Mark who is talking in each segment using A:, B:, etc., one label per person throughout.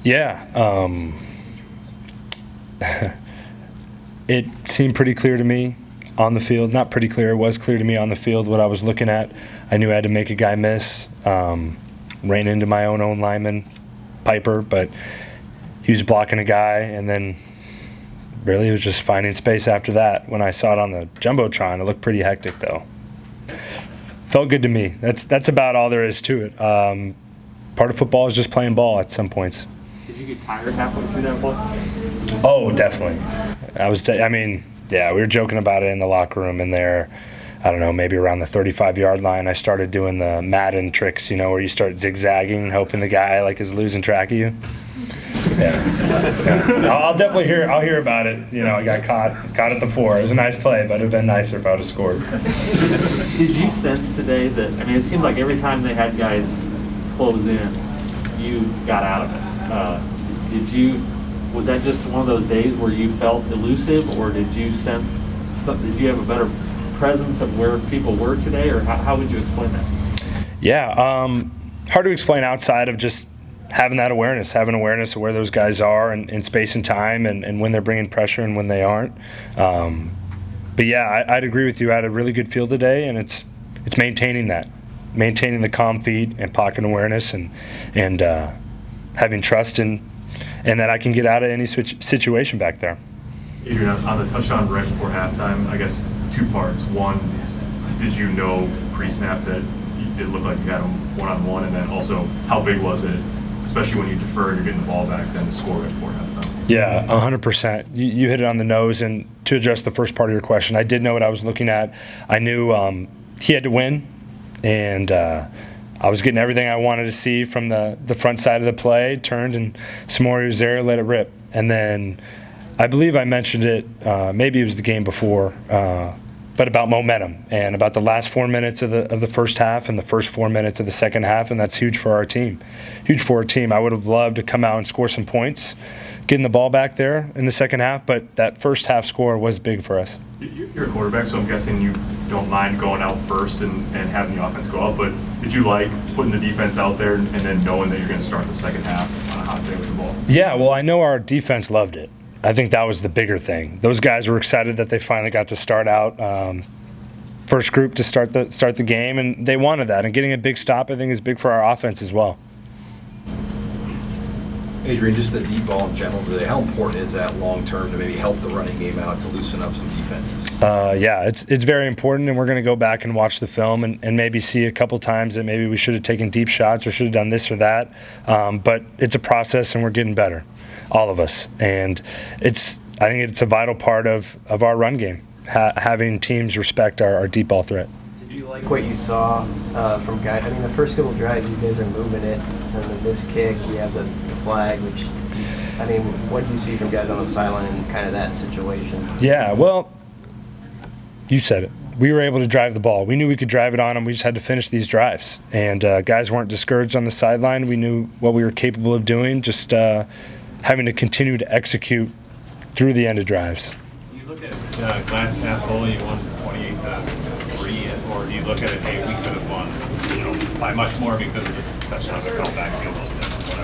A: Yeah. It seemed pretty clear to me on the field. Not pretty clear. It was clear to me on the field what I was looking at. I knew I had to make a guy miss. Ran into my own lineman, Piper, but he was blocking a guy, and then really it was just finding space after that. When I saw it on the Jumbotron, it looked pretty hectic, though. Felt good to me. That's about all there is to it. Part of football is just playing ball at some points.
B: Did you get tired halfway through that ball?
A: Oh, definitely. We were joking about it in the locker room in there. I don't know, maybe around the 35-yard line, I started doing the Madden tricks, where you start zigzagging, hoping the guy is losing track of you. Yeah. I'll definitely hear about it. I got caught at the 4. It was a nice play, but it would have been nicer if I would have scored.
B: Did you sense today that, it seemed like every time they had guys close in, you got out of it. Was that just one of those days where you felt elusive, or did you sense something? Did you have a better presence of where people were today, or how would you explain that?
A: Yeah, hard to explain outside of just having awareness of where those guys are in space and time, and when they're bringing pressure and when they aren't. But yeah, I'd agree with you. I had a really good field today, and it's maintaining the calm feet and pocket awareness, and having trust in that I can get out of any situation back there.
C: Adrian, on the touchdown right before halftime, I guess 2 parts. One, did you know pre-snap that it looked like you had them one-on-one? And then also, how big was it, especially when you defer and you're getting the ball back, then to score right before halftime?
A: Yeah, 100%. You hit it on the nose. And to address the first part of your question, I did know what I was looking at. I knew he had to win, and I was getting everything I wanted to see from the front side of the play. Turned, and Samori was there, let it rip. And then I believe I mentioned it, maybe it was the game before, but about momentum and about the last 4 minutes of the first half and the first 4 minutes of the second half, and that's huge for our team. Huge for our team. I would have loved to come out and score some points, getting the ball back there in the second half, but that first half score was big for us.
C: You're a quarterback, so I'm guessing you don't mind going out first and having the offense go out, but did you like putting the defense out there and then knowing that you're going to start the second half on a hot day with the ball?
A: Yeah, well, I know our defense loved it. I think that was the bigger thing. Those guys were excited that they finally got to start out first group to start the game, and they wanted that. And getting a big stop, I think, is big for our offense as well.
D: Adrian, just the deep ball in general today, how important is that long term to maybe help the running game out to loosen up some defenses?
A: Yeah, it's very important, and we're going to go back and watch the film and maybe see a couple times that maybe we should have taken deep shots or should have done this or that. But it's a process, and we're getting better, all of us. And I think it's a vital part of our run game, having teams respect our deep ball threat.
E: Did you like what you saw from guys? The first couple drives, you guys are moving it, and then this kick, you have the flag, which, what do you see from guys on the sideline in kind of that situation?
A: Yeah, well, you said it. We were able to drive the ball. We knew we could drive it on them. We just had to finish these drives. And guys weren't discouraged on the sideline. We knew what we were capable of doing, just having to continue to execute through the end of drives.
F: Do you look at glass half full, you won 28-3, or do you look at it, hey, we could have won by much more because of the touchdowns that fell backfield?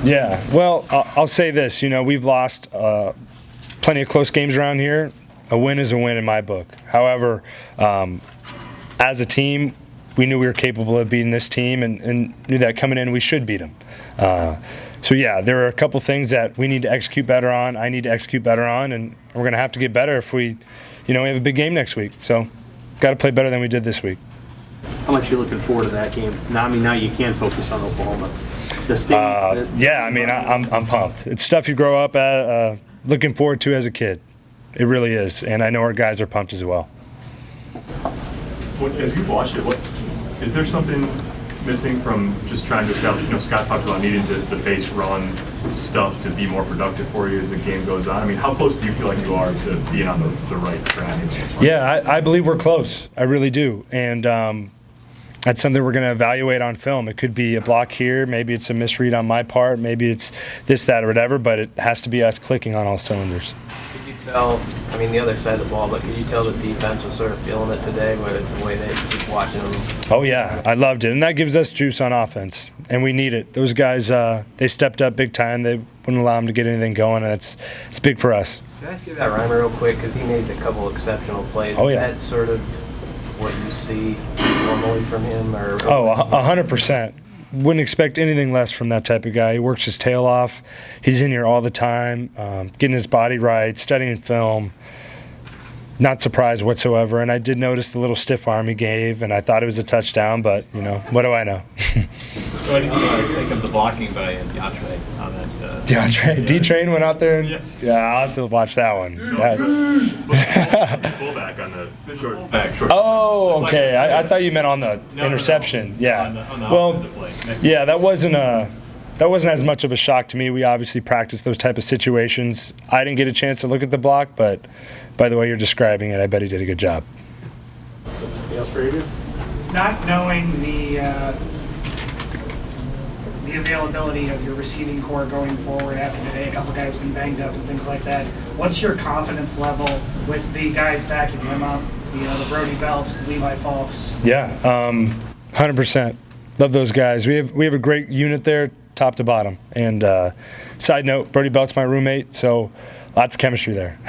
A: Yeah, well, I'll say this. We've lost plenty of close games around here. A win is a win in my book. However, as a team, we knew we were capable of beating this team and knew that coming in we should beat them. So, yeah, there are a couple things that we need to execute better on, I need to execute better on, and we're going to have to get better if we have a big game next week. So, got to play better than we did this week.
G: How much are you looking forward to that game? Now you can focus on Oklahoma.
A: I'm pumped. It's stuff you grow up looking forward to as a kid. It really is, and I know our guys are pumped as well.
C: As you've watched it, is there something missing from just trying to establish? Scott talked about needing the base run stuff to be more productive for you as the game goes on. How close do you feel like you are to being on the right track?
A: Yeah, I believe we're close. I really do, and that's something we're going to evaluate on film. It could be a block here, maybe it's a misread on my part, maybe it's this, that, or whatever, but it has to be us clicking on all cylinders.
E: Did you tell, I mean, the other side of the ball, but could you tell the defense was sort of feeling it today, where the way they just watching them?
A: Oh, yeah. I loved it. And that gives us juice on offense. And we need it. Those guys, they stepped up big time. They wouldn't allow them to get anything going. And it's big for us.
E: Can I ask you about Reimer real quick? Because he made a couple exceptional plays.
A: Oh,
E: Is
A: yeah.
E: that sort of what you see normally from him? Or
A: 100%. Wouldn't expect anything less from that type of guy. He works his tail off. He's in here all the time, getting his body right, studying film. Not surprised whatsoever. And I did notice the little stiff arm he gave, and I thought it was a touchdown, but, what do I know?
F: What did you think of the blocking by DeAndre on that?
A: DeAndre, D-Train went out there, and I'll have to watch that one.
C: Fullback on the short.
A: Oh, okay. I thought you meant on the interception. Yeah.
F: On the
A: Well,
F: offensive play.
A: yeah, that wasn't as much of a shock to me. We obviously practice those type of situations. I didn't get a chance to look at the block, but by the way you're describing it, I bet he did a good job.
H: Anything else for Adrian?
I: Not knowing the availability of your receiving core going forward after today, a couple guys been banged up and things like that. What's your confidence level with the guys backing them up? The Brody Belts, the Levi Falks.
A: Yeah, 100%. Love those guys. We have a great unit there, top to bottom. And side note, Brody Belt's my roommate, so lots of chemistry there.